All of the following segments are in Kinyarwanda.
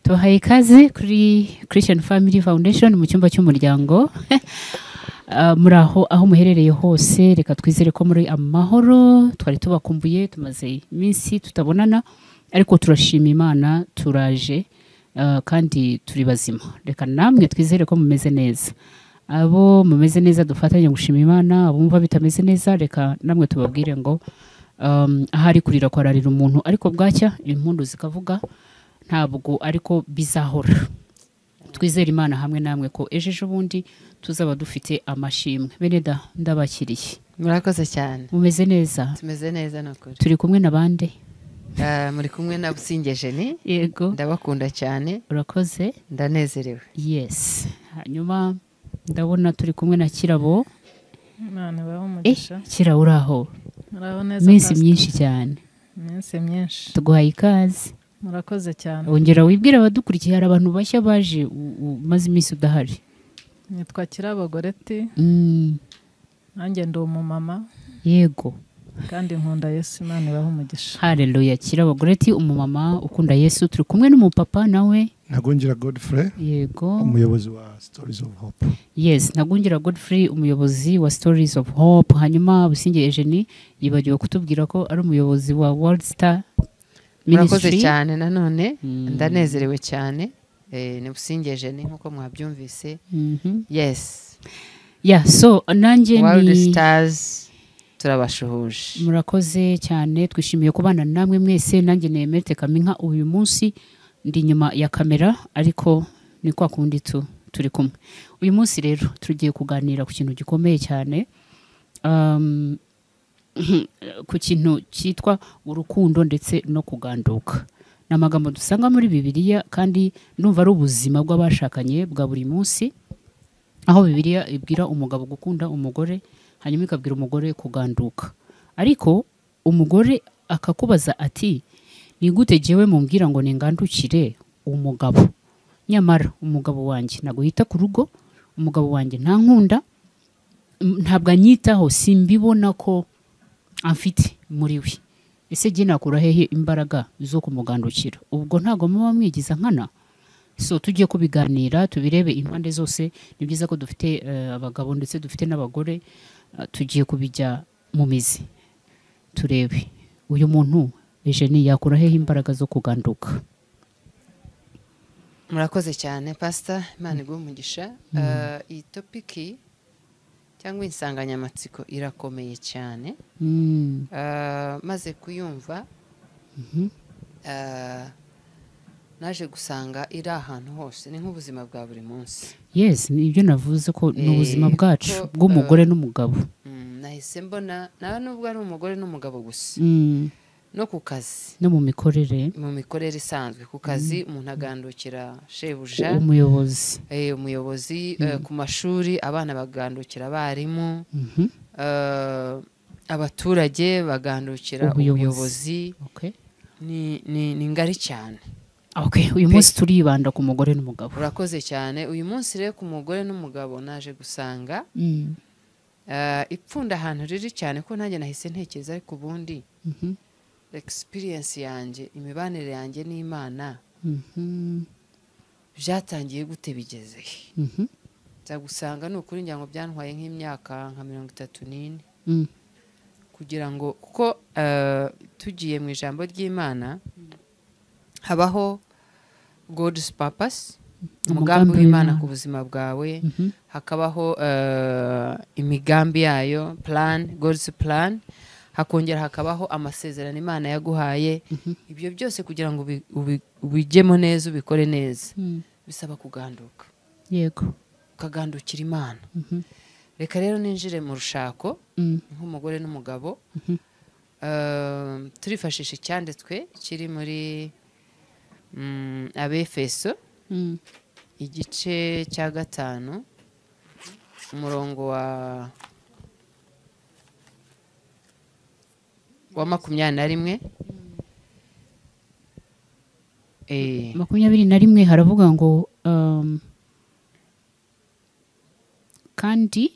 tubahaye ikaze kuri Christian Family Foundation mu cyumba cy'umuryango. Muri aho muherereye hose, reka twizere ko muri amahoro. Twari tubakumbuye, tumaze iminsi tutabonana, ariko turashima Imana turaje kandi turi bazima. Reka namwe twizere ko mumeze neza. Abo mumeze neza dufatanye gushima Imana, abumva bitameze neza reka namwe tubabwire ngo ahari kurira kwararira umuntu, ariko bwacya impundu zikavuga ntabwo ariko bizahora. Twizere Imana hamwe namwe ko ejeje ubundi tuzaba dufite amashimwe. Beneda ndabakiriye. Murakoze cyane. Mumeze neza? Tumeze neza nakuri. Turi kumwe nabande? Muri kumwe na Busingeje ni? Yego. Ndabakunda cyane. Urakoze? Ndanezerewe. Yes. Hanyuma ndabona turi kumwe na Kirabo. Imana baho umugisha. Kirabo uraho? Muraho neza. Minsi myinshi cyane. Minsi myinshi. Tuguhaye ikaze. Murakoze cyane. Wongera wibwira abadukurikiye, hari abantu bashya baje maze iminsi udahari. Nitwa Kirabo Goreti. Nanjye ndi umumama. Yego. Kandi nkunda Yesu, Imana ibaho umugisha. Haleluya. Kirabo Goreti umumama ukunda Yesu, turi kumwe n'umupapa nawe. Nagungira Godfrey. Yego. Umuyobozi wa Stories of Hope. Yes, Nagungira Godfrey umuyobozi wa Stories of Hope. Hanyuma Businge Eugenie yibagiwe kutubwira ko ari umuyobozi wa World Star Ministry. Murakoze cyane nanone. Ndanezerewe cyane. Ni Busingeje ni nkuko mwabyumvise. Yes. Yeah, so nanjye World Stars turabashuhuje. Murakoze cyane, twishimiye kubana namwe mwese. Nanjye nemete Kaminka uyu munsi ndi nyuma ya kamera, ariko ni kwa kundi turi kumwe. Uyu munsi rero tugiye kuganira ku kintu gikomeye cyane, ku kintu cyitwa urukundo ndetse no kuganduka. N'amagambo dusanga muri Bibiliya, kandi ndumva ari ubuzima bw'abashakanye bwa buri munsi, aho Bibiliya ibwira umugabo gukunda umugore, hanyuma ikabwira umugore kuganduka. Ariko umugore akakubaza ati ni gute jewe mumbwira ngo ningandukire umugabo, nyamara umugabo wanjye naguhita ku rugo, umugabo wanjye nta nkunda, ntabwo anyitaho, simbibona ko amfite muri we. Ese je nakura hehe imbaraga zo kumugandukira? Ubwo ntago muba mwigiza nkana. So tugiye kubiganira, tubirebe impande zose. Ni byiza ko dufite abagabo ndetse dufite n'abagore, tugiye kubijya mu mizi turebe uyu muntu Eugenie yakura hehe imbaraga zo kuganduka. Murakoze cyane Pastor, Imana iguhe umugisha. Iyi topiki cyangwa insanganyamatsiko irakomeye cyane. Maze kuyumva naje gusanga iri ahantu hose, ni nk'ubuzima bwa buri munsi. Yes, nibyo navuze ko ni ubuzima bwacu bw'umugore n'umugabo. Nahise mbona nawe nubwo ari umugore n'umugabo gusa, no ku kazi, no mu mikorere isanzwe. Ku kazi umuntu agandukira shebuja, umuyobozi, ku mashuri abana bagandukira abarimu, abaturage bagandukira ubuyobozi. Ni ngari cyane. Okay, uyu munsi turibanda ku mugore n'umugabo. Urakoze cyane. Uyu munsi rero ku mugore n'umugabo naje gusanga ipfunda ahantu riri cyane, ko nanjye nahise ntekereza, ariko ubundi experience yanjye, imibanire yanjye n'Imana byatangiye gute, bigeze nza gusanga ni ukuri ngira ngo byantwaye nk'imyaka nka 34 kugira ngo, kuko tugiye mu ijambo ry'Imana habaho God's purpose, umugambi w'Imana ku buzima bwawe, hakabaho imigambi yayo, plan, God's plan, hakongera hakabaho amasezerano Imana yaguhaye. Ibyo byose kugira ngo ubijyemo neza, ubikore neza, bisaba kuganduka. Yego. Ukagandukira Imana. Reka rero ninjire mu rushako nk'umugore n'umugabo. Turifashisha icyanditswe kiri muri Abefeso igice cya 5 umurongo wa 21. 21 haravuga ngo kandi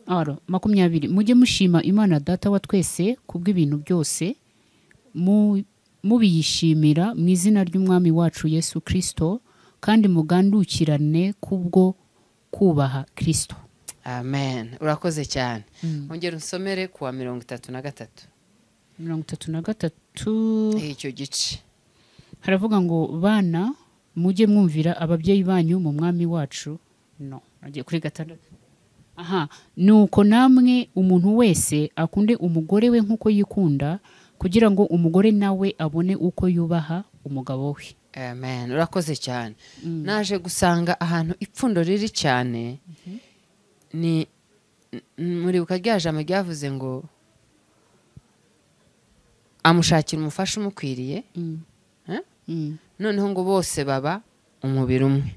20 mujye mushima Imana Data wa twese kubw'ibintu byose mubiyishimira mu izina ry'umwami wacu Yesu Kristo, kandi mugandukirane kubwo kubaha Kristo. Amen. Urakoze cyane. Ongera unsomere kuwa 33. 33 icyo gice haravuga ngo bana mujye mwumvira ababyeyi banyu mu mwami wacu. No, nagiye kuri 6. Nuko namwe umuntu wese akunde umugore we nk'uko yikunda, kugira ngo umugore nawe abone uko yubaha umugabo we. Amen. Urakoze cyane. Naje gusanga ahantu ipfundo riri cyane ni muri bukarya jambo ryavuze ngo amushakira umufasha umukwiriye. Noneho ngo bose baba umubiri umwe.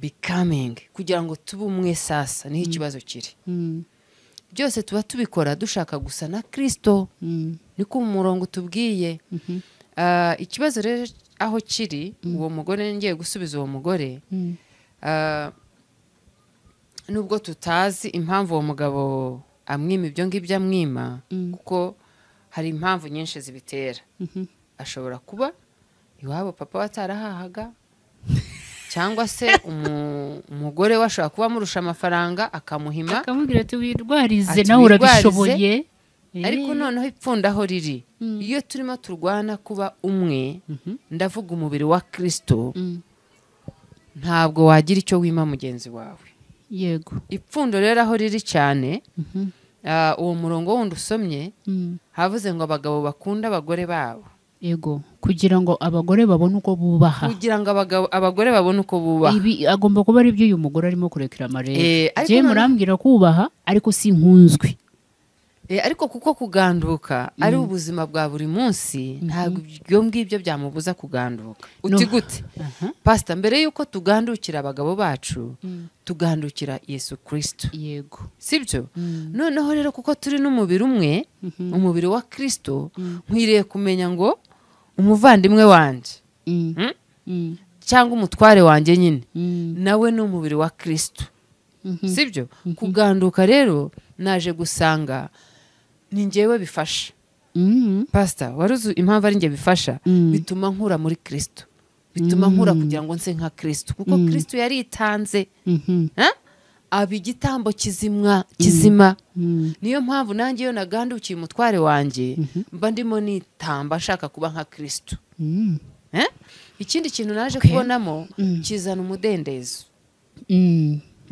Becoming, kugira ngo tube umwe sasa niho ikibazo kiri. Byose tuba tubikora dushaka gusa na Kristo. Niko umurongo tubwiye. Ikibazo rero aho kiri, uwo mugore ngiye gusubiza uwo mugore, nubwo tutazi impamvu uwo mugabo amwima ibyo ngibyo amwima, kuko hari impamvu nyinshi zibitera. Ashobora kuba iwabo papa watarahahaga, cyangwa se umugore washobora kuba amurusha amafaranga akamuhima, akamubwira ati wirwarize nawe urabishoboye. Ariko noneho ipfunda aho riri, iyo turimo turwana kuba umwe, ndavuga umubiri wa Kristo, ntabwo wagira icyo wima mugenzi wawe. Yego. Ipfundo rero aho riri cyane, uwo murongo wundi usomye havuze ngo abagabo bakunda abagore babo. Yego, kugira ngo abagore babone uko bubaha. Kugira ngo abagore babone uko bubaha. Ibi agomba kuba ari byo uyu mugore arimo kurekera amarebe. Je murambwira kubaha ariko si nkunzwe. Ariko kuko kuganduka ari ubuzima bwa buri munsi, ntabwo ibyo ngibyo byamubuza kuganduka. Uti gute? Pastor, mbere yuko tugandukira abagabo bacu, tugandukira Yesu Kristo. Yego. Sibyo? Noneho rero kuko turi n'umubiri umwe, umubiri wa Kristo, nkwiriye kumenya ngo umuvandimwe wanje cyangwa umutware wanje nyine nawe ni umubiri wa Kristo. Sibyo? Kuganduka rero naje gusanga ni njyewe bifasha. Pastor, waruzi impamvu ari njye bifasha? Bituma nkura muri Kristo, bituma nkura kugira ngo nse nka Kristo, kuko Kristo yaritanze aba igitambo kizima. Niyo mpamvu nanjye iyo nagandukiye umutware wanjye mba ndimo nitamba nshaka kuba nka Kristo. Ikindi kintu naje kubonamo kizana umudendezo.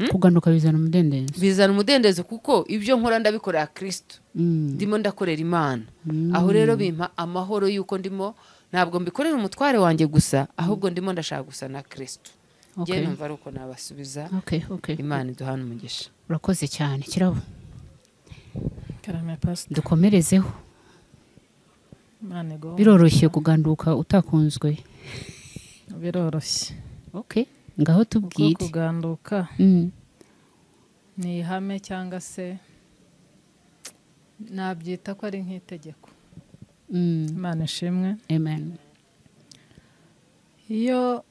Kuganduka bizana umudendezo. Bizana umudendezo kuko ibyo nkora ndabikorera Kristo. Ndimo ndakorera Imana. Aho rero bimpa amahoro yuko ndimo ntabwo mbikorera umutware wanjye gusa, ahubwo ndimo ndashaka gusa na Kristo. Ngiye numva ari uko nabasubiza. Imana iduhana umugisha. Urakoze cyane Kirabo. Karame Pastor. Dukomerezeho. Biroroshye kuganduka utakunzwe. Biroroshye. Ngaho tubwire. Kuganduka ni ihame cyangwa se nabyita ko ari nk'itegeko. Imana ishimwe. Amen. Iyo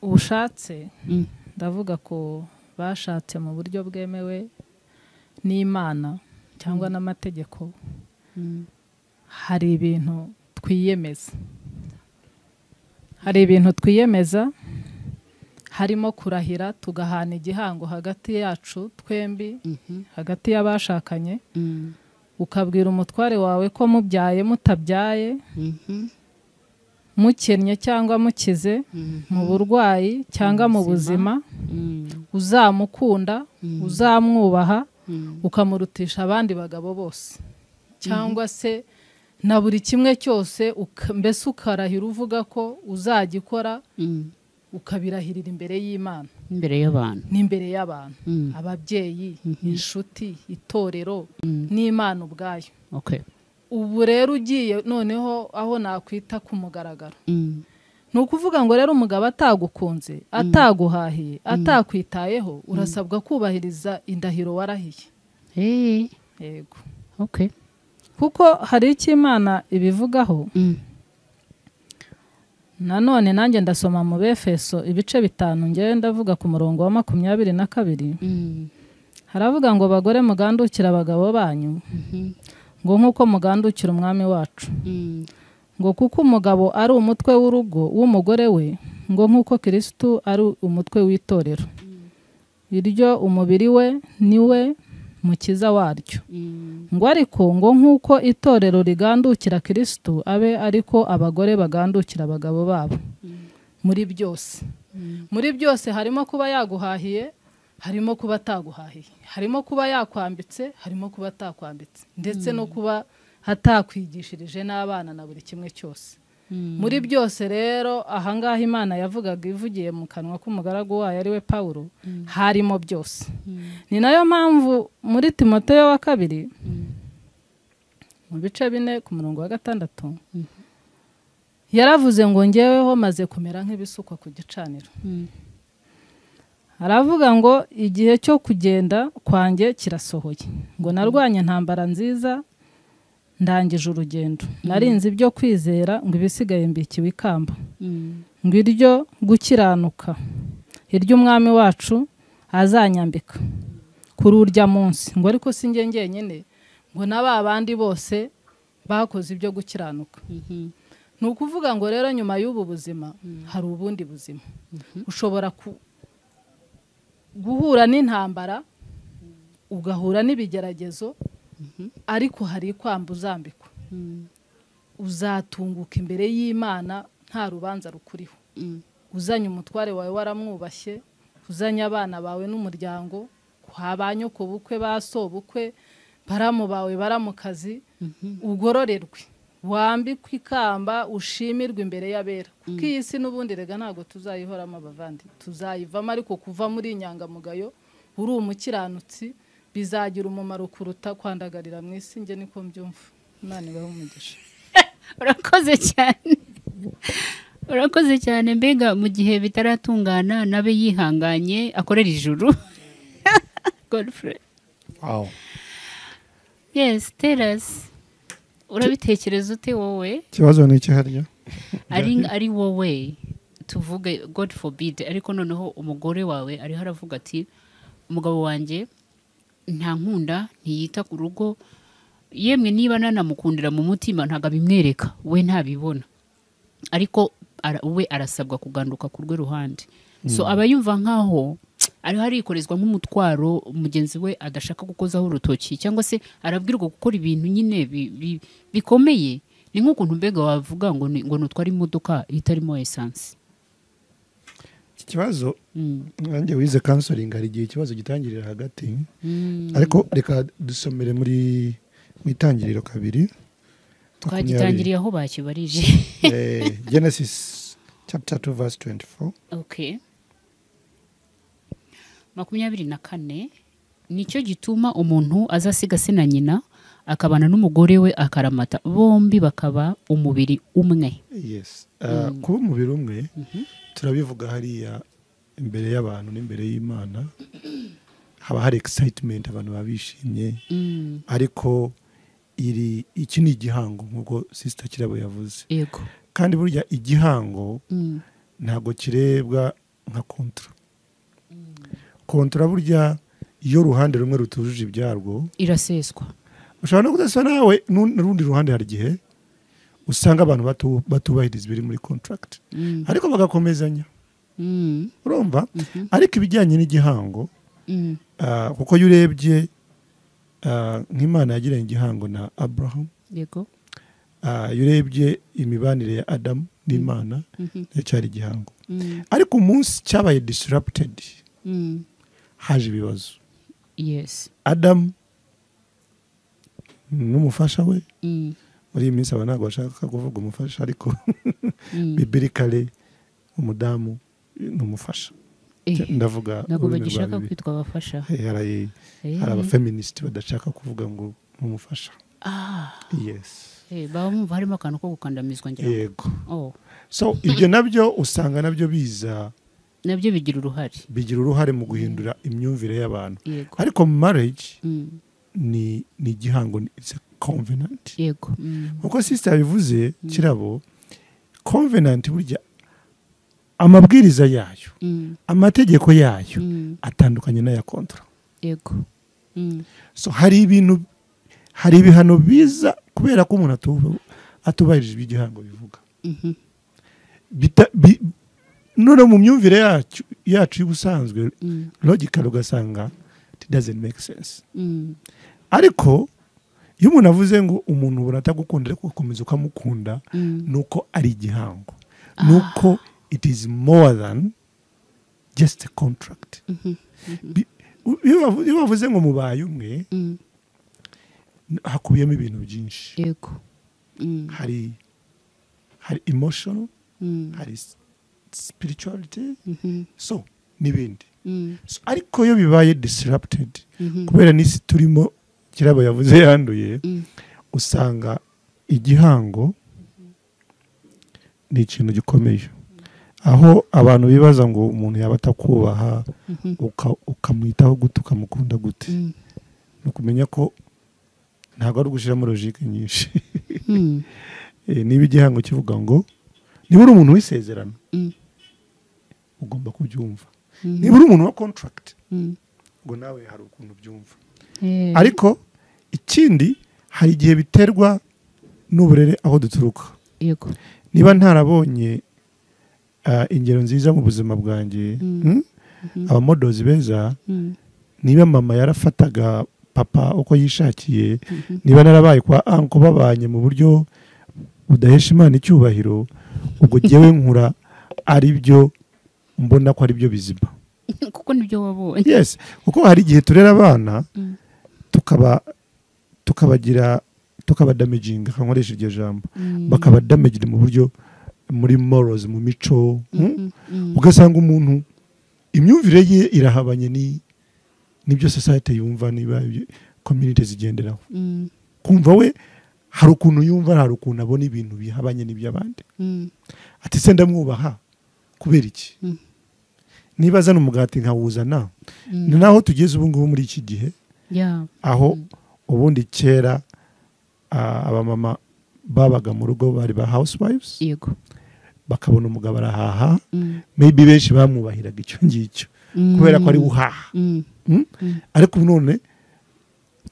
ushatse, ndavuga ko bashatse mu buryo bwemewe n'Imana cyangwa n'amategeko, hari ibintu twiyemeza. Hari ibintu twiyemeza, harimo kurahira tugahana igihango hagati yacu twembi, hagati y'abashakanye, ukabwira umutware wawe ko mubyaye mutabyaye, mukennye cyangwa mukize, mu burwayi cyangwa mu buzima, uzamukunda, uzamwubaha, ukamurutisha abandi bagabo bose, cyangwa se na buri kimwe cyose, mbese ukarahira uvuga ko uzagikora, ukabirahirira imbere y'Imana, imbere y'abantu, n'imbere y'abantu, ababyeyi, inshuti, itorero, n'Imana ubwayo. Ubu rero ugiye noneho aho nakwita ku mugaragaro, ni ukuvuga ngo rero umugabo atagukunze, ataguhahiye, atakwitayeho, urasabwa kubahiriza indahiro warahiye. Yego. Kuko hari icyo Imana ibivugaho. Nanone nanjye ndasoma mu Befeso ibice 5, ngewe ndavuga ku murongo wa 22. Haravuga ngo bagore mugandukira abagabo banyu ngo nk'uko mugandukira umwami wacu ngo kuko umugabo ari umutwe w'urugo w'umugore we ngo nk'uko Kristo ari umutwe w'itorero iryo umubiri we niwe mukiza waryo ngo ariko ngo nk'uko itorero rigandukira Kristo abe ariko abagore bagandukira abagabo babo muri byose harimo kuba yaguhahiye harimo kuba ataguhahiye harimo kuba yakwambitse harimo kuba atakwambitse ndetse no kuba hatakwigishirije n'abana na buri kimwe cyose muri byose rero ahangaha Imana yavugaga ivugiye mu kanwa k'umugaragu wayo ari we Pawulo harimo byose ni nayo mpamvu muri Timoteyo wa 2 mu bice 4 ku murongo wa 6 yaravuze ngo ngeweho maze kumera nk'ibisukwa ku gicaniro aravuga ngo igihe cyo kugenda kwanjye kirasohoye ngo narwanye intambara nziza ndangije urugendo narinze ibyo kwizera ngo ibisigaye mbikiwe ikamba ngo iryo gukiranuka iryo umwami wacu azanyambika kuri urya munsi ngo ariko si njye ngenyene ngo naba bandi bose bakoze ibyo gukiranuka ni ukuvuga ngo rero nyuma y'ubu buzima hari ubundi buzima ushobora guhura n'intambara ugahura n'ibigeragezo ariko hari ikwamba uzambikwa uzatunguka imbere y'Imana nta rubanza rukuriho uzanye umutware wawe waramwubashye uzanye abana bawe n'umuryango kwabanyoko bukwe basobukwe baramu bawe baramukazi ugororerwe wambikwa ikamba ushimirwe imbere y'abera kuko iyi si n'ubundi rega ntago tuzayihoramo abavandi tuzayivamo ariko kuva muri inyangamugayo uri umukiranutsi bizagira umumaro kuruta kwandagarira mu isi nge niko mbyumva Imana ibahe umugisha urakoze cyane mbega mu gihe bitaratungana nabe yihanganye akorera ijuru Godfrey Wow. Yes, tell us urabitekereza ute wowe Ikibazo ni iki harya ari wowe tuvuge God forbid ariko noneho umugore wawe ari haravuga ati umugabo wanjye nta nkunda ntiyita ku rugo yemwe niba nanamukundira mu mutima ntago abimwereka we ntabibona ariko we arasabwa kuganduka ku rwe ruhande so aba yumva nkaho ari harikorezwa nk'umutwaro mugenzi we adashaka gukozaho urutoki cyangwa se arabwirwa gukora ibintu nyine bikomeye ni nk'ukuntu mbega wavuga ngo nutware imodoka itarimo essence ikibazo nanjye wize counseling hari igihe ikibazo gitangirira hagati ariko reka dusomere muri itangiriro 2 twagitangiriye aho bakibarije Genesis chapter 2 verse 24 okay 24 nicyo gituma umuntu azasiga se na nyina akabana n'umugore we akaramata bombi bakaba umubiri umwe yes kuba umubiri umwe turabivuga hariya imbere y'abantu n'imbere y'Imana haba hari excitement abantu babishimye ariko iki ni igihango nk'uko sister Kirabo yavuze yego kandi burya igihango ntago kirebwa nka kontra burya iyo ruhande rumwe rutujuje ibyarwo iraseswa ushobora no kudasa nawe n'urundi ruhande hari gihe usanga abantu batubahiriza biri muri contract ariko bagakomezanya urumva ariko ibijyanye n'igihango kuko iyo urebye nk'Imana yagiranye igihango na Abraham yego iyo urebye imibanire ya Adam n'Imana cyari igihango ariko umunsi cyabaye disrupted haje ibibazo yes Adam n'umufasha we muri iyi minsi aba ntabwo bashaka kuvuga umufasha ariko bibirikale umudamu n'umufasha ndavuga ntabwo bagishaka kwitwa abafasha hari abafeminist badashaka kuvuga ngo umufasha yes bumva harimo akantu ko gukandamizwa ngira yego so ibyo nabyo usanga nabyo biza nabyo bigira uruhare mu guhindura imyumvire y'abantu ariko marriage ni igihango it's a covenant yego uko sister yabivuze Kirabo covenant burya amabwiriza yayo amategeko yayo atandukanye n'aya kontra yego so hari ibintu hari ibihano biza kubera ko umuntu atubahirije ibyo igihango bivuga. None mu myumvire yacu y'ubusanzwe logical ugasanga it doesn't make sense. Ariko iyo umuntu avuze ngo umuntu buratagukunda ariko ukomeza ukamukunda nuko ari igihango, nuko it is more than just a contract. Iyo bavuze ngo mubaye umwe hakubiyemo ibintu byinshi. Yego. Hari emotional, hari spirituality, so n'ibindi. So, ariko iyo bibaye disrupted kubera n'isi turimo kirabo yavuze yanduye, usanga igihango ni ikintu gikomeye, aho abantu bibaza ngo umuntu yaba atakubaha ukamwitaho gute ukamukunda gute. No kumenya ko ntabwo ari ugushyiramo logique nyinshi. Niba igihango kivuga ngo niba uri umuntu w'isezerano ugomba kubyumva, niba uri umuntu wa contract ngo nawe hari ukuntu byumva. Ariko ikindi hari igihe biterwa n'uburere aho duturuka. Yego. Niba ntarabonye ingero nziza mu buzima bwanjye, abamodozi beza, niba mama yarafataga papa uko yishakiye, niba narabaye kwa anko babanye mu buryo budahesha Imana icyubahiro, ubwo jyewe nkura ari byo mbona ko ari byo bizima. Kuko nibyo wabonye. Yes, kuko hari igihe turera abana tukaba damaging, kankoresha iryo jambo, bakaba damaged mu buryo muri morals, mu mico. Ugasanga umuntu imyumvire ye irahabanye n'ibyo society yumva, niba community zigenderaho. Kumva we hari ukuntu yumva, hari ukuntu abona ibintu bihabanye n'iby'abandi. Ati se ndamwubaha kubera iki? Niba azana umugati nkawuzana, ni naho tugeze ubu ngubu muri iki gihe, aho ubundi kera abamama babaga mu rugo bari ba housewives. Yego. Bakabona umugabo arahaha, maybe benshi bamwubahiraga icyo ngicyo kubera ko ari uhaha. Ariko none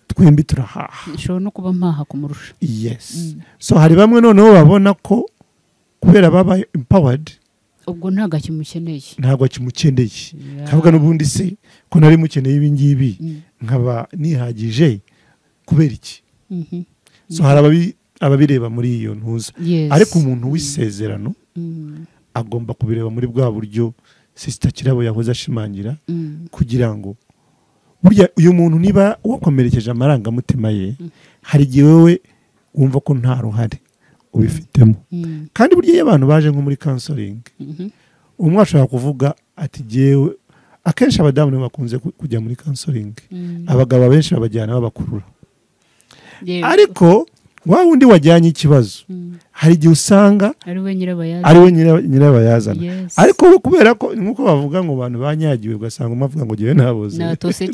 twembi turahaha, ishobora no kuba mpaha kumurusha. Yes. So hari bamwe noneho babona ko kubera baba empowered, ubwo ntago akimukeneye, ntago akimukeneye. Kavuga n'ubundi se ko nari mukeneye ibi ngibi nkaba nihagije kubera iki? So hari ababireba muri iyo ntuza. Ariko umuntu w'isezerano agomba kubireba muri bwa buryo Sister Kirabo yahoze ashimangira, kugira ngo burya uyu muntu niba wakomerekeje amarangamutima ye, hari igihe wewe wumva ko nta ruhare ubifitemo. Kandi burya iyo abantu baje nko muri counseling, umwe ashobora kuvuga ati jewe, akenshi abadamu nibo bakunze kujya muri counseling, abagabo benshi babajyana babakurura. Ariko wa wundi wajyanye ikibazo, hari igihe usanga ari we nyirabayazana. Ariko kubera ko nkuko bavuga ngo abantu banyagiwe, ugasanga umavuga ngo jewe naboze, natose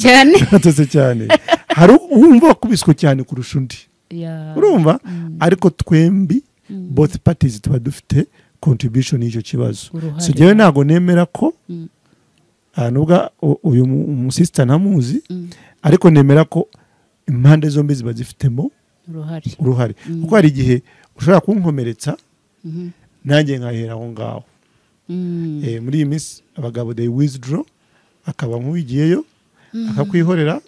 cyane. Hari uwumva kubiswe cyane kurusha undi. Urumva? Ariko twembi both parties tuba dufite contribution y'icyo kibazo. So jewe ntago nemera ko nubwo uyu umusista ntamuzi, ariko nemera ko impande zombi ziba zifitemo uruhare. Kuko hari igihe ushobora kunkomeretsa nanjye nkahera aho ngaho. Muri iyi minsi abagabo they withdraw, akaba nk'uwigiyeyo akakwihorera,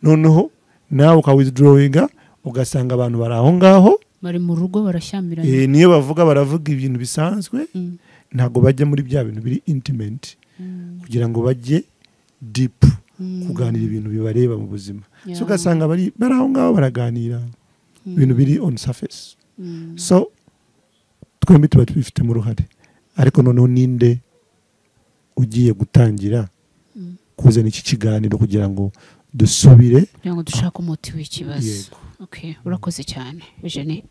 noneho nawe ukawithdrawinga, ugasanga abantu bari aho ngaho bari mu rugo barashyamiranye. Niyo baravuga ibintu bisanzwe, ntago bajya muri bya bintu biri intimate, kugira ngo bajye deep, kuganira ibintu bibareba mu buzima. So ugasanga bari aho ngaho baraganira ibintu biri on surface. So twembi tuba tubifitemo uruhare. Ariko noneho ninde ugiye gutangira kuzana iki kiganiro kugira ngo dusubire, kugira ngo dushake umuti w'ikibazo. Okay, urakoze cyane Eugenie.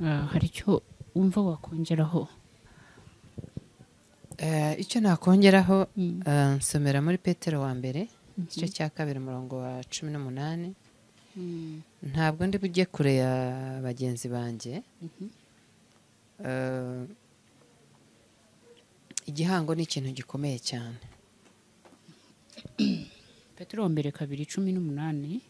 Hari icyo wumva wakongeraho? Icyo nakongeraho, nsomera muri Petero wa mbere igice cya 2 umurongo wa 18. Ntabwo ndi bujye kure ya bagenzi banjye. Igihango ni ikintu gikomeye cyane. Petero wa mbere 2:18,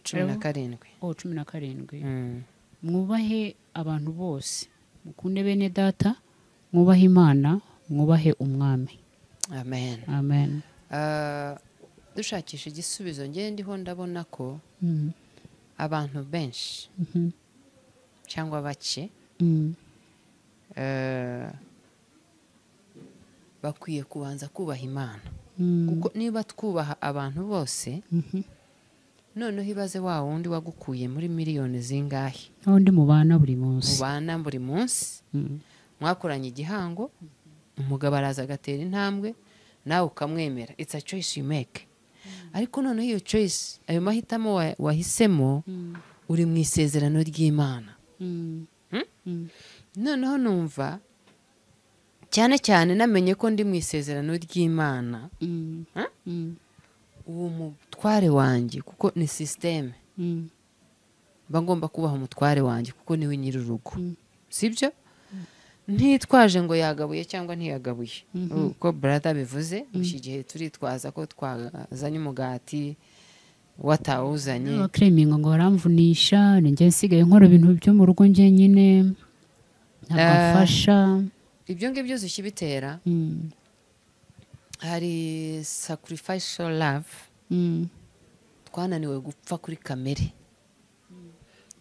17. 17. Mwubahe abantu bose, mukunde bene data, mwubahe Imana, mwubahe umwami. Amen. Amen. Dushakisha igisubizo ngiye ndiho ndabona ko abantu benshi cyangwa bake bakwiye kubanza kubaha Imana, kuko niba twubaha abantu bose noneho ibaze wa wundi wagukuye muri miliyoni zingahe, undi mubana buri munsi, mwakoranye igihango, umugabo araza agatera intambwe nawe ukamwemera. It's a choice you make. Ariko noneho iyo choice, ayo mahitamo wahisemo uri mu isezerano ry'Imana. Noneho numva cyane cyane namenye ko ndi mu isezerano ry'Imana, uwo mutware wanjye kuko ni systeme, bagomba kubaha umutware wanjye kuko niwe nyir'urugo, sibyo? Ntitwaje ngo yagabuye cyangwa ntiyagabuye, uko brother bivuze, igihe turitwaza ko twazanye umugati watawuzanye, bakreminga ngo baramvunisha, ninjye nsigaye nkora ibintu byo mu rugo njye nyine nagafasha. Ibyo ngibyo zikibitera. Hari sacrificial love, twananiwe gupfa kuri kamere,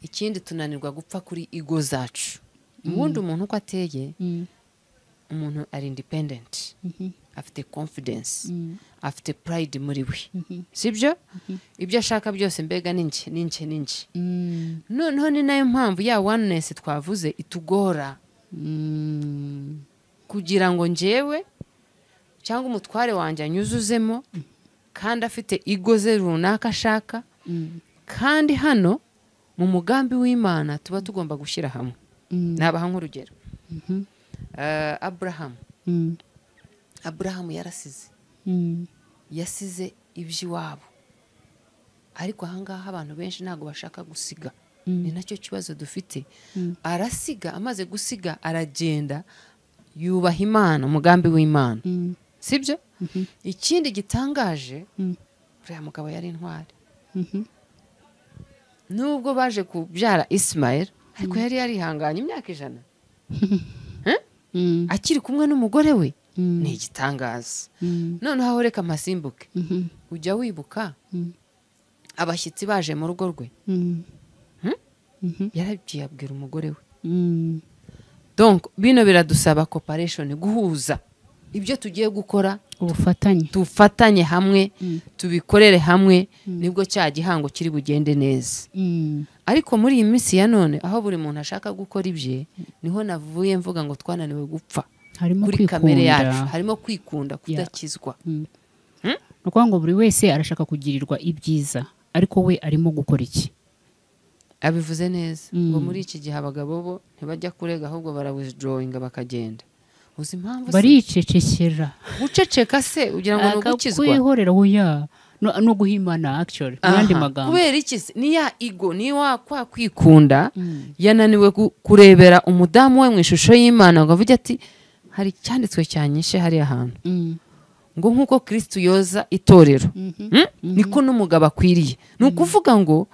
ikindi tunanirwa gupfa kuri ego zacu. Ubundi umuntu uko ateye, umuntu ari independent, afite confidence, afite pride muri we, sibyo? Ibyo ashaka byose mbega ninjye. Noneho ni nayo mpamvu ya oneness twavuze itugora, kugira ngo njyewe cyangwa umutware wanjye anyuzuzemo kandi afite ego ze runaka ashaka, kandi hano mu mugambi w'Imana tuba tugomba gushyira hamwe. Nabaha nk'urugero, Abraham yasize iby'iwabo, ariko ahangaha abantu benshi ntabwo bashaka gusiga. Ni nacyo kibazo dufite. Arasiga, amaze gusiga aragenda yubaha Imana, umugambi w'Imana, sibyo? Ikindi gitangaje, uriya mugabo yari intwari. Nubwo baje kubyara Ismael, ariko yari yarihanganye imyaka 100 akiri kumwe n'umugore we. Ni igitangaza. Noneho aho reka amasimbuke, ujya wibuka abashyitsi baje mu rugo rwe, yaragiye abwira umugore we. Donc bino biradusaba cooperation, guhuza ibyo tugiye gukora, tufatanye hamwe, tubikorere hamwe, nibwo cya gihango kiri bugende neza. Ariko muri iyi minsi ya none, aho buri muntu ashaka gukora ibye, niho navuye mvuga ngo twananiwe gupfa kuri kamere yacu, harimo kwikunda, kudakizwa. Nuko ngo buri wese arashaka kugirirwa ibyiza, ariko we arimo gukora iki? Abivuze neza ngo muri iki gihe abagabo bo ntibajya kurega, ahubwo barawithdrawinga bakagenda. Uzi impamvu? Baricecekera. Guceceka se ugira ngo nugukizwa? Kwihorera hoya no guhimana actually. N'andi magambo. Kubera iki? Ni ya ego, ni wa kwa kwikunda, yananiwe kurebera umudamu we mu ishusho y'Imana ngo avuge ati hari cyanditswe cyanyishe hari ahantu. Ngo nkuko Kristo yoza itorero, niko n'umugabo akwiriye. Nukuvuga ngo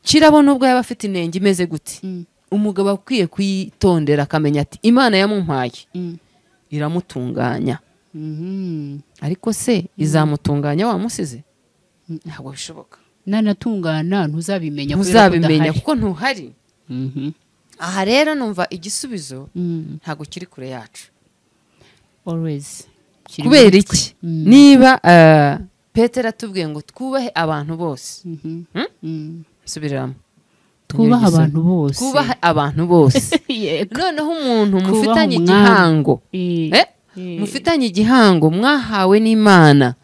kirabona ubwo yaba afite inenge imeze gute, umugabo akwiye kwitondera akamenya ati Imana yamumpaye iramutunganya. Ariko se izamutunganya wamusize? Ntabwo bishoboka. Nanatungana ntuzabimenya kuko ntuhari. Aha rero numva igisubizo ntabwo kiri kure yacu. Always. Kubera iki? Niba Petero atubwiye ngo twubahe abantu bose, subiramo, twubaha abantu bose, twubaha abantu bose. Noneho umuntu mufitanye igihango, mufitanye igihango mwahawe n'Imana,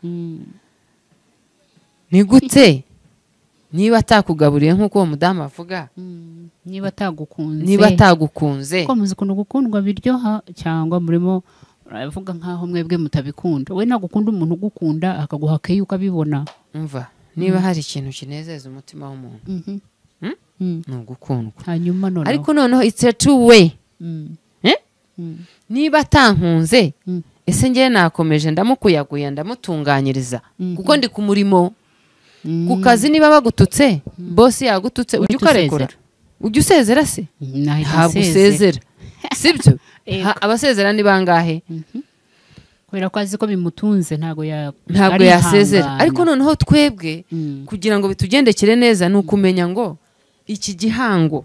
ni gute niba atakugaburiye nk'uko uwo mudamu avuga, niba atagukunze, ko muzi ukuntu gukundwa biryoha, cyangwa murimo avuga nkaho mwebwe mutabikunda. We nagukunda umuntu ugukunda akaguha keyi ukabibona. Umva, niba hari ikintu kinezeza umutima w'umuntu, ni ugukundwa. Hanyuma noneho, ariko noneho it's a two way. Niba atankunze, ese ngiye nakomeje ndamukuyaguya ndamutunganyiriza kuko ndi ku murimo. ku kazi niba bagututse bosi yagututse ujya ukarekura ujya usezera se ntabwo usezera sibyo abasezera ni bangahe kubera ko azi ko bimutunze ntabwo yasezera ariko noneho twebwe kugira ngo bitugendekere neza ni ukumenya ngo iki gihango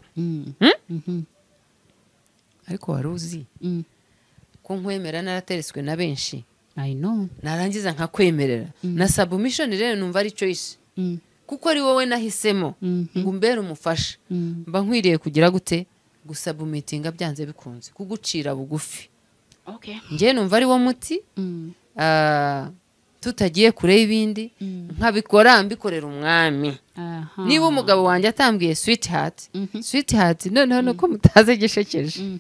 ariko wari uzi ko nkwemera narateretswe na benshi narangiza nkakwemerera na submission rero numva ari choice kuko ari wowe nahisemo ngo umbere umufasha mba nkwiriye kugira gute gusabumitinga byanze bikunze kugucira bugufi njye numva ari wo muti tutagiye kure y'ibindi nkabikora mbikorera umwami niba umugabo wanjye atambwiye sweetheart noneho nuko mutaze gishekeje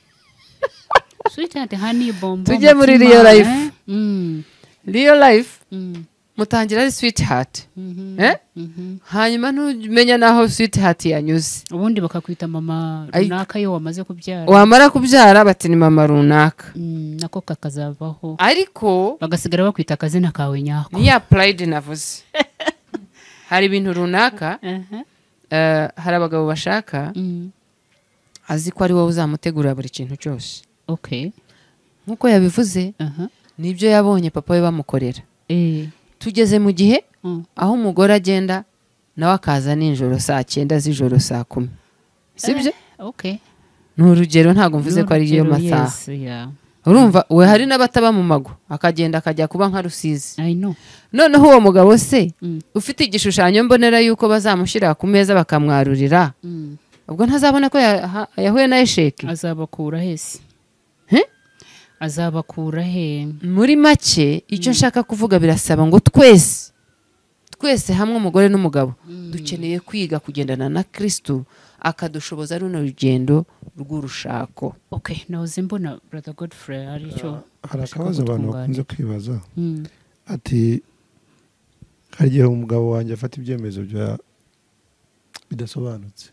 tujye muri real life mutangira ari sweetheart hanyuma ntumenya naho sweetheart yanyuze ubundi bakakwita mama runaka iyo wamaze kubyara wamara kubyara bati ni mama runaka nako kakazavaho ariko bagasigara bakwita akazina kawe nyako niya pride navuze hari ibintu runaka hari abagabo bashaka azi ko ari wowe uzamutegurira buri kintu cyose nk'uko yabivuze nibyo yabonye papa we bamukorera tugeze mu gihe aho umugore agenda nawe akaza nijoro 9:00 z'ijoro 10:00 sibyo ni urugero ntabwo mvuze ko ari yo masaha urumva we hari n'abataba mu mago akagenda akajya kuba nka Rusizi noneho uwo mugabo se ufite igishushanyo mbonera yuko bazamushyira ku meza bakamwarurira ubwo ntazabona ko yahuye na esheki azabakura hese azabakura he muri make icyo nshaka kuvuga birasaba ngo twese hamwe umugore n'umugabo dukeneye kwiga kugendana na Kristo akadushoboza runo rugendo rw'urushako nahoze mbona brother Godfrey aricyo hari akabazo abantu bakunze kwibaza ati hari igihe umugabo wanjye afata ibyemezo bidasobanutse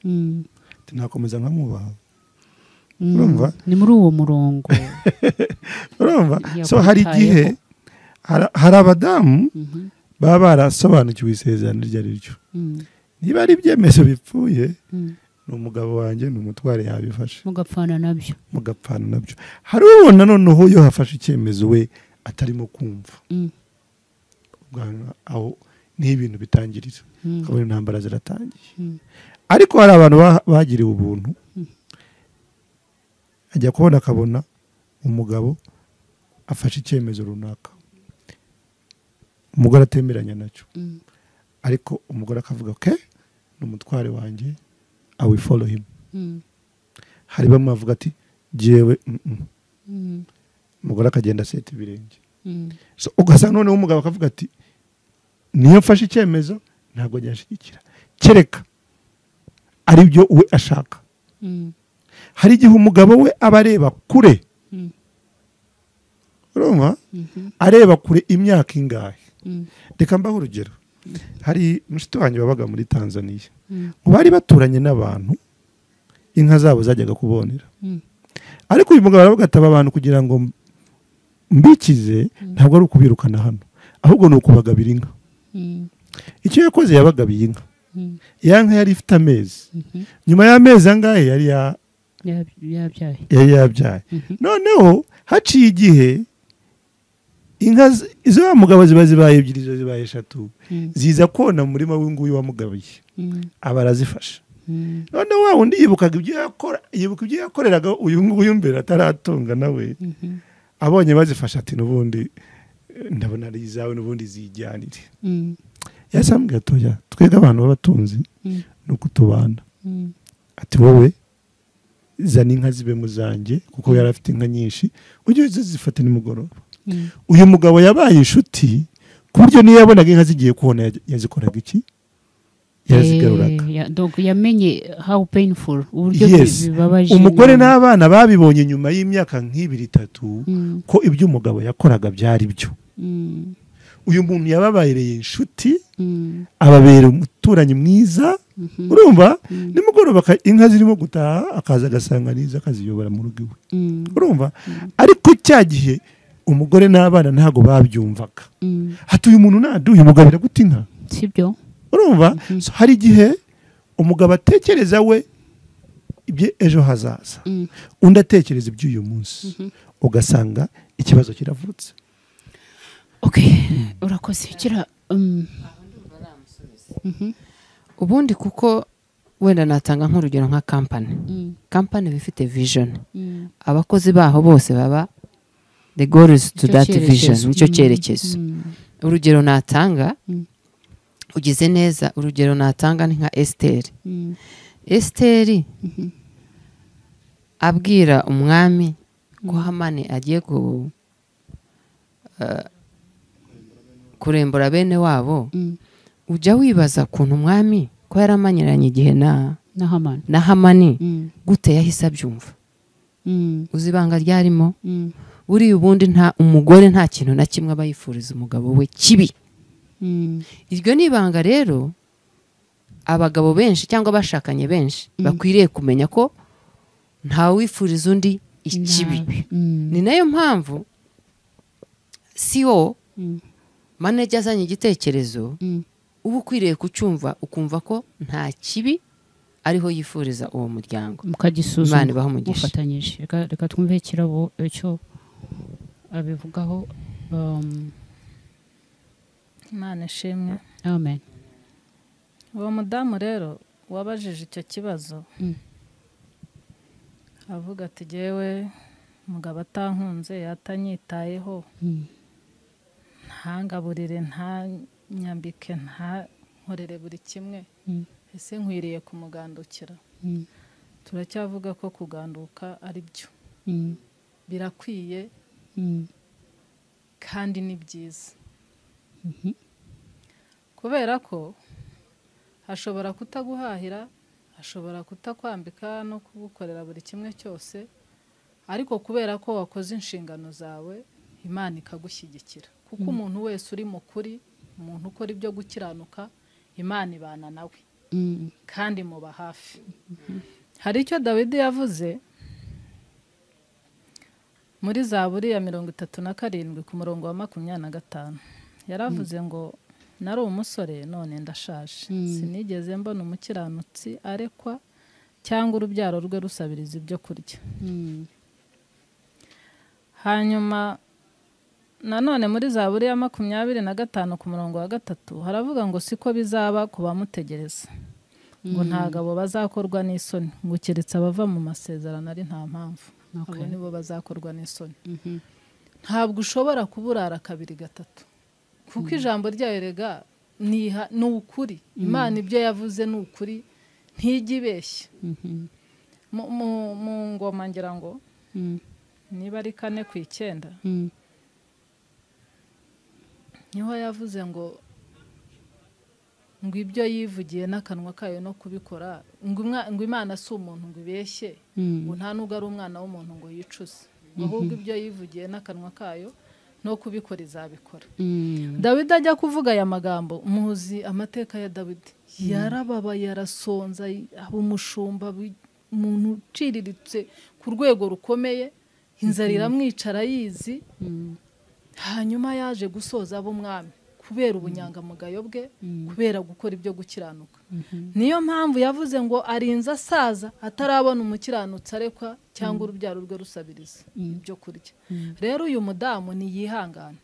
nakomeza nkamwubaha urumva ni muri uwo murongo urumva so hari igihe hari abadamu baba barasobanukiwe isezerano iryo ari ryo niba ari ibyemezo bipfuye ni umugabo wanjye ni umutware yabifashe mugapfana nabyo hari ubona noneho iyo hafashe icyemezo we atarimo kumva aho ni ibintu bitangirira akabona intambara ziratangiye ariko hari abantu bagiriwe ubuntu ajya kubona akabona umugabo afashe icyemezo runaka umugore atemeranya nacyo ariko umugore akavuga ni umutware wanjye I will follow him hari bamwe bavuga ati jewe umugore akagenda aseta ibirenge so ugasanga noneho umugabo akavuga ati niyo mfashe icyemezo ntabwo yashyigikira kereka ari byo we ashaka hari igihe umugabo we aba areba kure urumva areba kure imyaka ingahe reka mbaho urugero hari mushiki wanjye wabaga muri Tanzania ngo bari baturanye n'abantu inka zabo zajyaga kubonera ariko uyu mugabo aravuga ati aba bantu kugira ngo mbikize ntabwo ari ukubirukana hano ahubwo ni ukubagabira inka icyo yakoze yabagabiye inka ya nka yari ifite amezi nyuma y'amezi angahe yari yabyaye noneho haciye igihe inka izo wa mugabo ziba zibaye 2 izo zibaye 3 ziza kona murima w'inguyu wamugabiye aba arazifasha noneho wa wundi yibukaga ibyo yakoreraga uyu nguyu mbere ataratunga nawe abonye bazifasha ati n'ubundi ndabona ari izawe n'ubundi zijyanire yasambwe atoya twega abantu b'abatunzi no kutubana ati wowe zana inka zibe muzanjye kuko yari afite inka nyinshi ujye zifata nimugoroba uyu mugabo yabaye inshuti ku buryo niyo yabonaga inka zigiye kubona yazikoraga iki yarazigaruraga donc yamenye how painful uburyo bibabaje umugore n'abana babibonye nyuma y'imyaka nk'ibiri-3 ko ibyo umugabo yakoraga byari byo uyu muntu yababayereye inshuti ababera umuturanyi mwiza urumva nimugoroba inka zirimo gutaha akaza agasanga niza akaziyobora mu rugo iwe urumva ariko cya gihe umugore n'abana ntago babyumvaga hati uyu muntu naduye umugabira gute inka sibyo urumva So, hari igihe umugabo atekereza we ibye ejo hazaza undi atekereza iby'uyu munsi ugasanga ikibazo kiravutse. urakoze kira ubundi kuko wenda natanga nk'urugero nka kampani bifite vision abakozi baho bose baba the goal is to that vision nicyo cyerekezo. urugero natanga ugize neza, urugero natanga ni nka Esteri abwira umwami ko Hamani agiye kurembura bene wabo, ujya wibaza kuntu umwami ko yaramanyiranye igihe na Hamani gute yahise abyumva. uzi ibanga ryarimo buriya ubundi umugore nta kintu na kimwe aba yifuriza umugabo we kibi. iryo ni ibanga rero abagabo benshi cyangwa abashakanye benshi bakwiriye kumenya ko ntawe wifuriza undi ikibi. ni nayo mpamvu CEO manager azanye igitekerezo uba ukwiriye kucyumva ukumva ko nta kibi ariho yifuriza uwo muryango, mukagisuzuma mufatanyije. reka twumve Kirabo icyo abivugaho. Imana ishimwe. Amen. uwo mudamu rero wabajije icyo kibazo avuga ati jyewe umugabo atankunze yatanyitayeho ntangaburire ntanyambike ntankorere buri kimwe, ese nkwiriye kumugandukira? turacyavuga ko kuganduka ari byo birakwiye kandi ni byiza, kubera ko ashobora kutaguhahira, ashobora kutakwambika no kugukorera buri kimwe cyose, ariko kubera ko wakoze inshingano zawe Imana ikagushyigikira, kuko umuntu wese uri mu kuri, umuntu ukora ibyo gukiranuka, Imana ibana nawe kandi muba hafi. hari icyo Dawidi yavuze muri Zaburi ya 37 ku murongo wa 25, yaravuze ngo nari umusore none ndashaje, sinigeze mbona umukiranutsi arekwa cyangwa urubyaro rwe rusabiriza ibyo kurya. hanyuma nanone muri Zaburi ya 25 ku murongo wa 3 haravuga ngo siko bizaba ku bamutegereza, ngo ntagabo bazakorwa n'isoni, ngo keretse abava mu masezerano ari nta mpamvu, abo nibo bazakorwa n'isoni. ntabwo ushobora kuburara kabiri gatatu, kuko ijambo ryayo rega ni ukuri. Imana ibyo yavuze ni ukuri, ntijya ibeshya. mu ngoma ngira ngo niba ari 4:9 niho yavuze ngo ibyo yivugiye n'akanwa kayo no kubikora, ngo Imana si umuntu ngo ibeshye, ngo nta nubwo ari umwana w'umuntu ngo yicuze, ahubwo ibyo yivugiye n'akanwa kayo no kubikora izabikora. Dawidi ajya kuvuga aya magambo, muzi amateka ya Dawidi, yarababaye, yarasonza, aba umushumba, umuntu uciriritse ku rwego rukomeye, inzara iramwicara yizi, hanyuma yaje gusoza ab'umwami kubera ubunyangamugayo bwe, kubera gukora ibyo gukiranuka. niyo mpamvu yavuze ngo arinze asaza atarabona umukiranutsi arekwa cyangwa urubyaro rwe rusabiriza ibyo kurya. rero uyu mudamu niyihangane,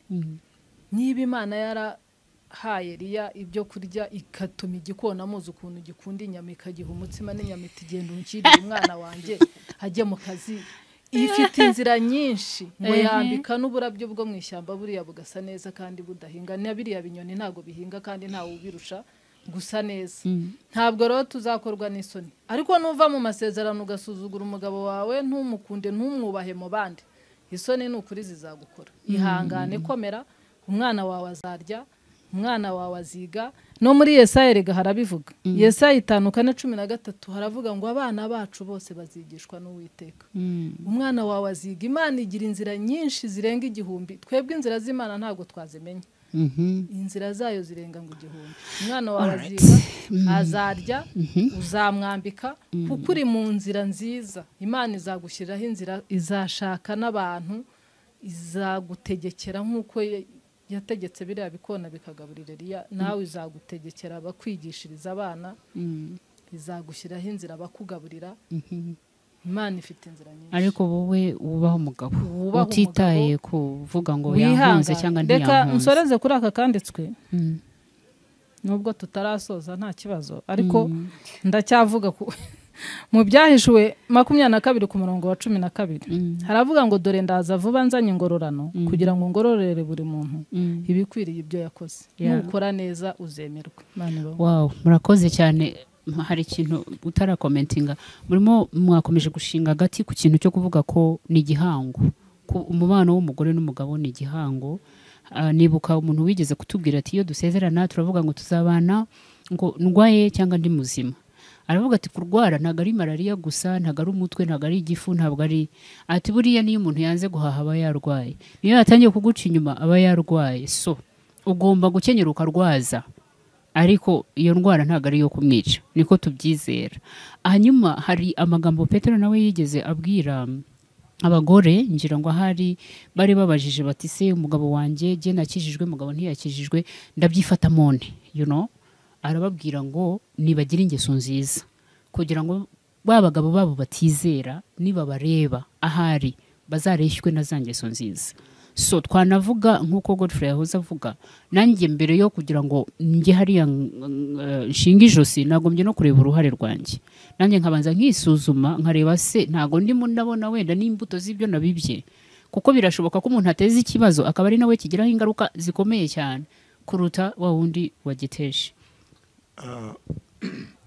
niba Imana yarahaye Eliya ibyo kurya ikatuma igikona muzi ukuntu gikunda inyama, ikagiha umutsima n'inyama, iti genda unshyirire umwana wanjye ajye mu kazi, ifite inzira nyinshi, ngo yambika n'uburabyo bwo mu ishyamba buriya bugasa neza kandi budahinga, na biriya binyoni ntago bihinga kandi ntawe ubirusha gusa neza. ntabwo rero tuzakorwa n'isoni, ariko nuva mu masezerano ugasuzugura umugabo wawe, ntumukunde, ntumwubahe mu bandi, isoni ni ukuri zizagukora. ihangane, komera, umwana wawe azarya, umwana wawe aziga. no muri Yesaya rega harabivuga, Yesaya 5:13 haravuga ngo abana bacu bose bazigishwa n'Uwiteka. umwana wawe aziga. Imana igira inzira nyinshi zirenga 1000, twebwe inzira z'Imana ntago twazimenya, inzira zayo zirenga ngo 1000. umwana wawe aziga, azarya, uzamwambika, kuko uri mu nzira nziza. Imana izagushyiriraho inzira, izashaka n'abantu, izagutegekera nk'uko yategetse biriya bikona bikagaburira Eliya nawe izagutegekera abakwigishiriza abana izagushyiraho inzira bakugaburira. Imana ifite inzira nyinshi ariko wowe wubaho umugabo utitaye kuvuga ngo yankunze cyangwa ntiyankunze. Reka ntiyankunze. nsoreze kuri aka kanditswe nubwo tutarasoza nta kibazo ariko ndacyavuga mu byahishuwe 22 ku murongo wa 12 haravuga ngo dore ndaza vuba nzanye ingororano kugira ngo ngororere buri muntu ibikwiriye ibyo yakoze. Nukora neza uzemerwa. Wow, murakoze cyane. Hari ikintu utarakomentinga murimo mwakomeje gushinga gati ku kintu cyo kuvuga ko ni igihango, umubano w'umugore n'umugabo ni igihango. Nibuka umuntu wigeze kutubwira ati iyo dusezerana turavuga ngo tuzabana ngo ndwaye cyangwa ndi muzima. Aravuga ati kurwara ntago ari malaria gusa, ntago ari umutwe, ntago ari igifu, ntabwo ari ati buriya niyo umuntu yanze guhaha aba yarwaye, niyo yatangiye kuguca inyuma aba yarwaye. So ugomba gukenyera ukarwaza, ariko iyo ndwara ntago ari yo kumwica, niko tubyizera. Hanyuma hari amagambo Petero nawe yigeze abwira abagore, ngira ngo ahari bari babajije bati se umugabo wanjye je nakijijwe umugabo ntiyakijijwe ndabyifata mone, arababwira ngo nibagira ingeso nziza kugira ngo babagabo babo batizera niba bareba ahari bazareshywe na za ngeso nziza. So twanavuga nkuko Godfrey yahoze avuga, nanjye mbere yo kugira ngo njye hariya nshinga ijosi nagombye no kureba uruhare rwanjye, nanjye nkabanza nkisuzuma nkareba se ntago ndimo ndabona wenda n'imbuto z'ibyo nabibye, kuko birashoboka ko umuntu ateza ikibazo akaba ari nawe kigiraho ingaruka zikomeye cyane kuruta wa wundi wagiteje.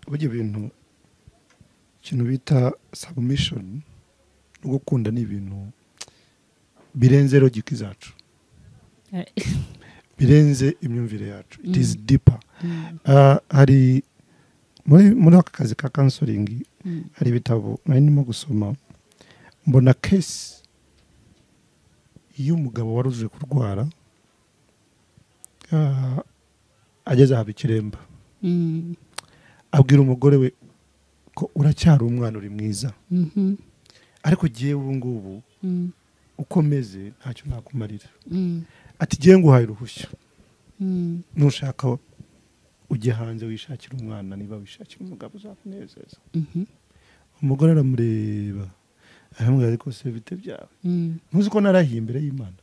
Burya ibintu ikintu bita submission no gukunda ni ibintu birenze logiki zacu, birenze imyumvire yacu. It is deeper. Hari muri aka kazi ka counseling hari ibitabo narimo gusoma mbona case y'umugabo waruje kurwara ageze aha Ikiremba, abwira umugore we ko uracyari umwana uri mwiza, ariko giye ubu ngubu ukomeze ntacyo nakumarira. Ati giye nguhaye uruhushya, nushaka ujye hanze wishakira umwana, niba wishakira umugabo uzakunezeza. Umugore aramureba aramubwira ariko se bite byawe, ntuzi ko narahiye imbere y'Imana,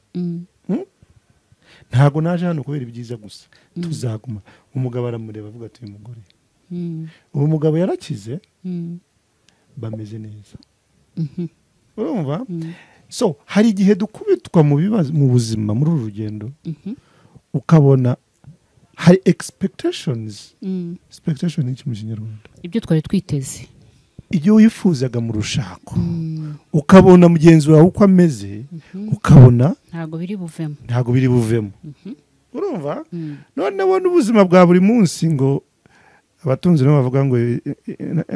ntago naje hano kubera ibyiza gusa, tuzaguma. Umugabo aramureba avuga ati uyu mugore uwo mugabo yarakize, bameze neza. Urumva? So hari igihe dukubitwa mu bibazo mu buzima muri uru rugendo, ukabona hari expectations. Expectation ni mu Kinyarwanda ibyo twari twiteze, ibyo wifuzaga mu rushako, ukabona mugenzi wawe uko ameze, ukabona ntago biri buvemo. Urumva? None wone ubuzima bwa buri munsi ngo abatunzi nabo bavuga ngo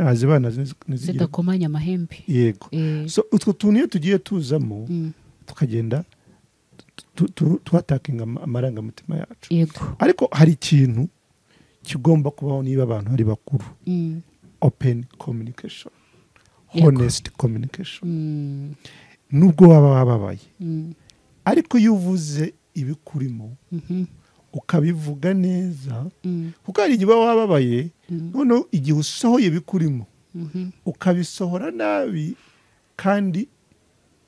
azibana zidakomanya amahembe. Yego. So utwo tuntu iyo tugiye tuzamo tukagenda twatakinga amarangamutima yacu. Yego. Ariko hari ikintu kigomba kubaho niba abantu ari bakuru. Open communication, honest communication. Nubwo waba wababaye, ariko iyo uvuze ibikurimo ukabivuga neza, kuko hari igihe wababaye none igihe usohoye bikurimo ukabisohora nabi kandi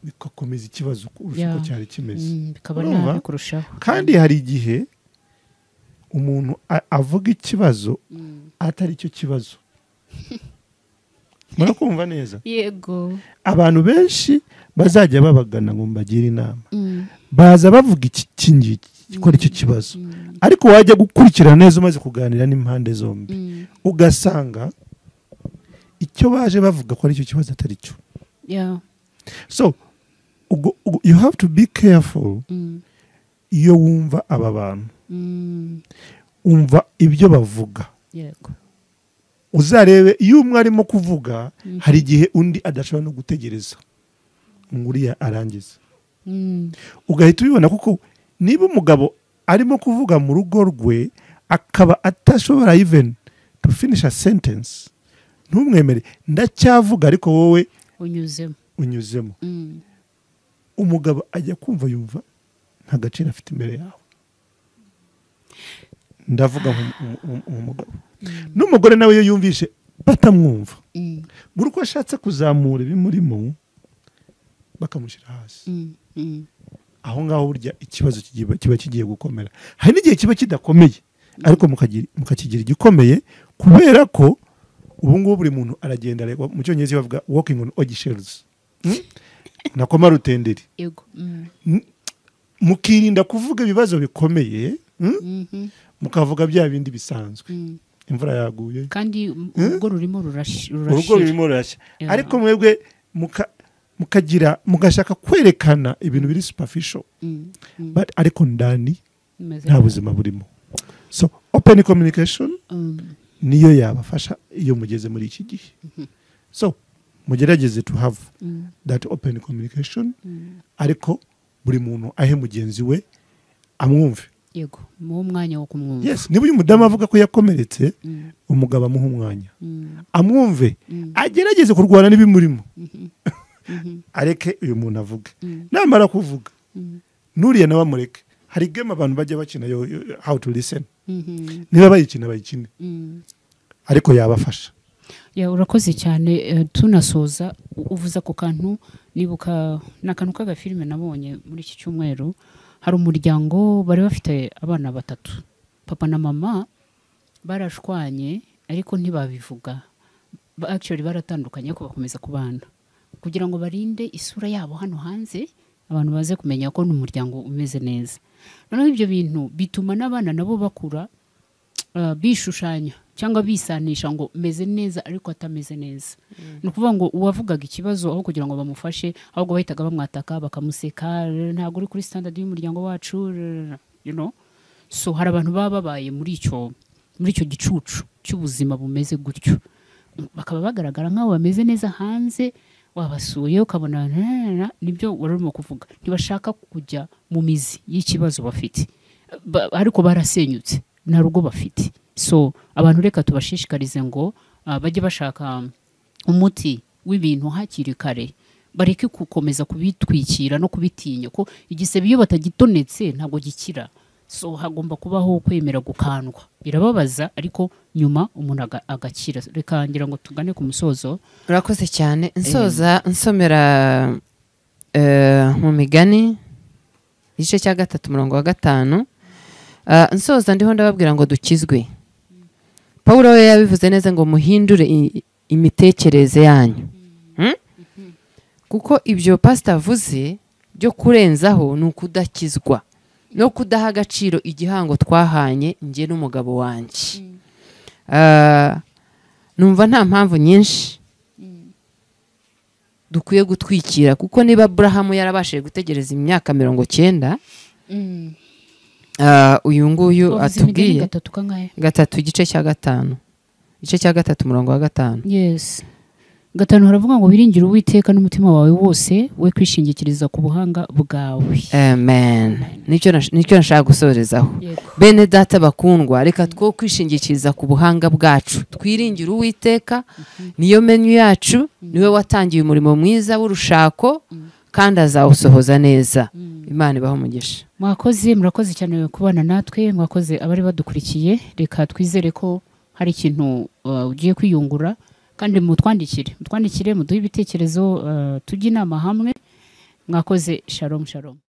bikakomeza ikibazo uko cyari kimeze, bikaba nabi kurushaho. Kandi hari igihe umuntu avuga ikibazo atari cyo kibazo. Murakumva neza? Yego. Abantu benshi bazajya babagana ngo mbagire inama, baza bavuga iki kingiki gikora icyo kibazo, ariko wajya gukurikirana neza umaze kuganira n'impande zombi ugasanga icyo baje bavuga ko ari cyo kibazo atari cyo. So you have to be careful. Iyo wumva aba bantu umva ibyo bavuga, yego, uzarebe iyo umwe arimo kuvuga hari igihe undi adashobora no gutegereza nguriya arangiza, ugahita ubibona. Kuko niba umugabo arimo kuvuga mu rugo rwe akaba atashobora even to finish a sentence, ntumwemere ndacyavuga ariko wowe unyuzemo. Umugabo ajya kumva yumva nta gaciro afite imbere yawe. ndavuga umugabo n'umugore nawe iyo yumvishe batamwumva buri uko ashatse kuzamura ibimurimo bakamushyira hasi aho ngaho burya ikibazo kiba kigiye gukomera. Hari n'igihe kiba kidakomeye ariko mukakigira igikomeye kubera ko ubu ngubu buri muntu aragenda mu cyongereza bavuga walking on eggshells nakoma rutenderi mukirinda kuvuga ibibazo bikomeye mukavuga bya bindi bisanzwe imvura yaguye kandi urugo rurimo rurashya ariko mwebwe mugashaka kwerekana ibintu biri superficial ariko ndani nta buzima burimo. So open communication niyo yabafasha iyo mugeze muri iki gihe. So mugerageze to have that open communication ariko buri muntu ahe mugenzi we amwumve. Yego mu mwanya wo kumwumva. Yes, niba uyu mudamu avuga ko yakomeretse umugabo amuha umwanya amwumve agerageze kurwana n'ibimurimo areke uyu muntu avuga namara kuvuga nuriya nawe amureke. Hari game abantu bajya bakina how to listen niba bayikina bayikine ariko yabafasha. Ya urakoze cyane. Tunasoza uvuza ku kantu nibuka nakantu k'agafilme nabonye muri iki cyumweru. Hari umuryango bari bafite abana batatu, papa na mama barashwanye ariko ntibabivuga, actually baratandukanye ko bakomeza kubana kugira ngo barinde isura yabo hano hanze abantu baze kumenya ko n'umuryango umeze neza. Noneho ibyo bintu bituma n'abana nabo bakura bishushanya cyangwa bisanisha ngo meze neza ariko atameze neza. Ni ukuvuga ngo uwavugaga ikibazo aho kugira ngo bamufashe ahubwo bahitaga bamwataka bakamuseka, ntabwo uri kuri standard y'umuryango wacu, you know. So hari abantu baba babaye muri icyo gicucu cy'ubuzima bumeze gutyo, bakaba bagaragara nk'aho bameze neza hanze, wabasuye ukabona nibyo warimo kuvuga, ntibashaka kujya mu mizi y'ikibazo bafite ariko barasenyutse nta rugo bafite. So abantu reka tubashishikarize ngo bajye bashaka umuti w'ibintu hakiri kare, bareke gukomeza kubitwikira no kubitinya ko igisebe iyo batagitonetse ntabwo gikira. So hagomba kubaho kwemera gukandwa, birababaza ariko nyuma umuntu agakira. Reka ngira ngo tugane ku musozo. Urakoze cyane. Nsoza nsomera mu migani igice cya 3:5. Nsoza ndiho ndababwira ngo dukizwe. Paulo we yabivuze neza ngo muhindure imitekerereze yanyu. Kuko ibyo pastor avuze byo kurenzaho ni ukudakizwa no kudaha agaciro igihango twahanye nge n'umugabo wanjye. Numva nta mpamvu nyinshi dukwiye gutwikira, kuko niba Abraham yarabashije gutegereza imyaka 90, uyu nguyu atubwiye 3 igice cya 5 igice cya 3:5. Yes, 5 haravuga ngo wiringire Uwiteka n'umutima wawe wose, we kwishingikiriza ku buhanga bwawe. Amen. Nicyo nashaka gusorezaho. Bene data bakundwa, reka two kwishingikiriza ku buhanga bwacu, twiringire Uwiteka, niyo menyu yacu, niwe watangiye umurimo mwiza w'urushako kandi azawusohoza neza. Imana ibaho umugisha. Murakoze cyane kubana natwe, mwakoze abari badukurikiye. Reka twizere ko hari ikintu ugiye kwiyungura, kandi mutwandikire muduhe ibitekerezo, tujye inama hamwe. Mwakoze. Shalom shalom.